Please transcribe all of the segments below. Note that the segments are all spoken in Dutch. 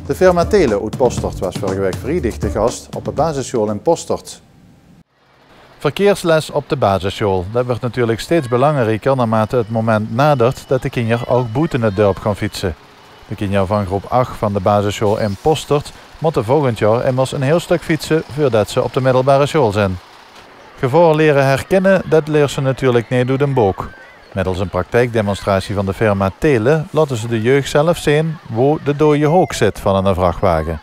De firma Tele uit Postort was vorige week vrijdag te gast op de basisschool in Postort. Verkeersles op de basisschool. Dat wordt natuurlijk steeds belangrijker naarmate het moment nadert dat de kinderen ook buiten het dorp gaan fietsen. De kinderen van groep 8 van de basisschool in Postort moeten volgend jaar immers een heel stuk fietsen voordat ze op de middelbare school zijn. Gevaar leren herkennen, dat leert ze natuurlijk niet door de boek. Middels een praktijkdemonstratie van de firma Tele laten ze de jeugd zelf zien waar de dode hoek zit van een vrachtwagen.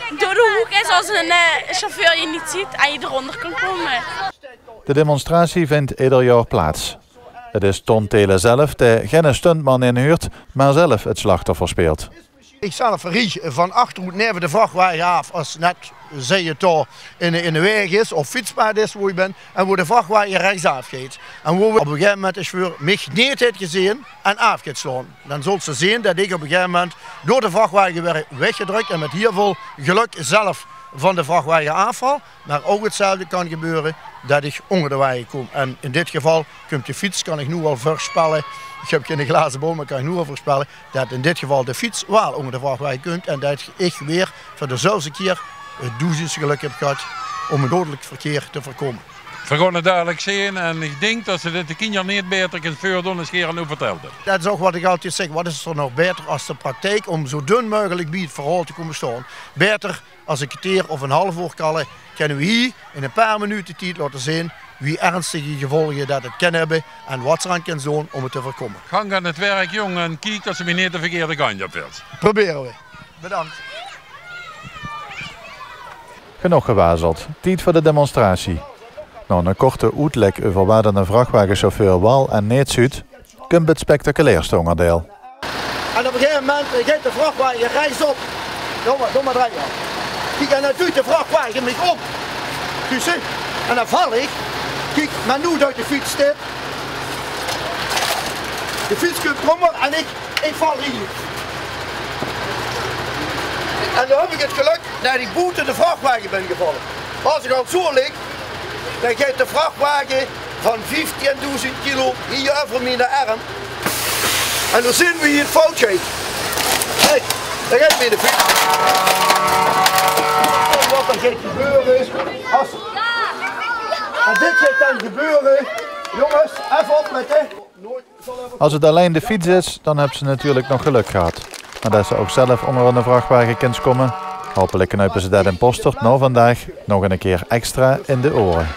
Door de hoek is als een chauffeur je niet ziet en je eronder kan komen. De demonstratie vindt ieder jaar plaats. Het is Ton Tele zelf die geen stuntman inhuurt, maar zelf het slachtoffer speelt. Ik zelf rie van achteruit neven de vrachtwagen af als net zij het daar in de weg is of fietspad is waar je bent en waar de vrachtwagen rechtsaf gaat. En waar we op een gegeven moment is voor mij niet heeft gezien en af gaat slaan. Dan zult ze zien dat ik op een gegeven moment door de vrachtwagen werd weggedrukt en met heel veel geluk zelf van de vrachtwagen afval. Maar ook hetzelfde kan gebeuren dat ik onder de wagen kom. En in dit geval komt de fiets, kan ik nu al voorspellen. Ik heb geen glazen bol, maar kan ik nu al voorspellen dat in dit geval de fiets wel onder de vrachtwagen komt. En dat ik weer voor dezelfde keer het duizendste geluk heb gehad om een dodelijk verkeer te voorkomen. We gaan het duidelijk zien en ik denk dat ze dit de kinderen niet beter kunnen voordoen als je nu vertelde. Dat is ook wat ik altijd zeg, wat is er nog beter als de praktijk om zo dun mogelijk bij het verhaal te komen staan. Beter als een kwartier of een half uur kallen, kunnen we hier in een paar minuten tijd laten zien wie ernstige gevolgen dat het kan hebben en wat ze aan kunnen doen om het te voorkomen. Gang aan het werk, jongen, en kijk dat ze me niet de verkeerde kant op wilt. Proberen we. Bedankt. Genoeg gewazeld. Tijd voor de demonstratie. Na een korte uitleg over waar een vrachtwagenchauffeur wel en niet ziet, komt het spectaculairste onderdeel. En op een gegeven moment gaat de vrachtwagen rechtsop. Doe maar draaien. Kijk, en dan doet de vrachtwagen mij om. Dus, en dan val ik. Kijk, maar nu uit de fiets staat. De fiets komt krommer en ik val hier. En dan heb ik het geluk dat ik buiten de vrachtwagen ben gevallen. Als ik al zo lig, dan gaat de vrachtwagen van 15.000 kilo hier over mijn arm. En dan zien we hier het fout gaat. Kijk, daar gaat weer de fiets. En wat er gaat gebeuren is, als dit gaat dan gebeuren, jongens, even opletten. Als het alleen de fiets is, dan hebben ze natuurlijk nog geluk gehad. Maar dat ze ook zelf onder een vrachtwagen kunnen komen, hopelijk knijpen ze dat in Postort nou vandaag nog een keer extra in de oren.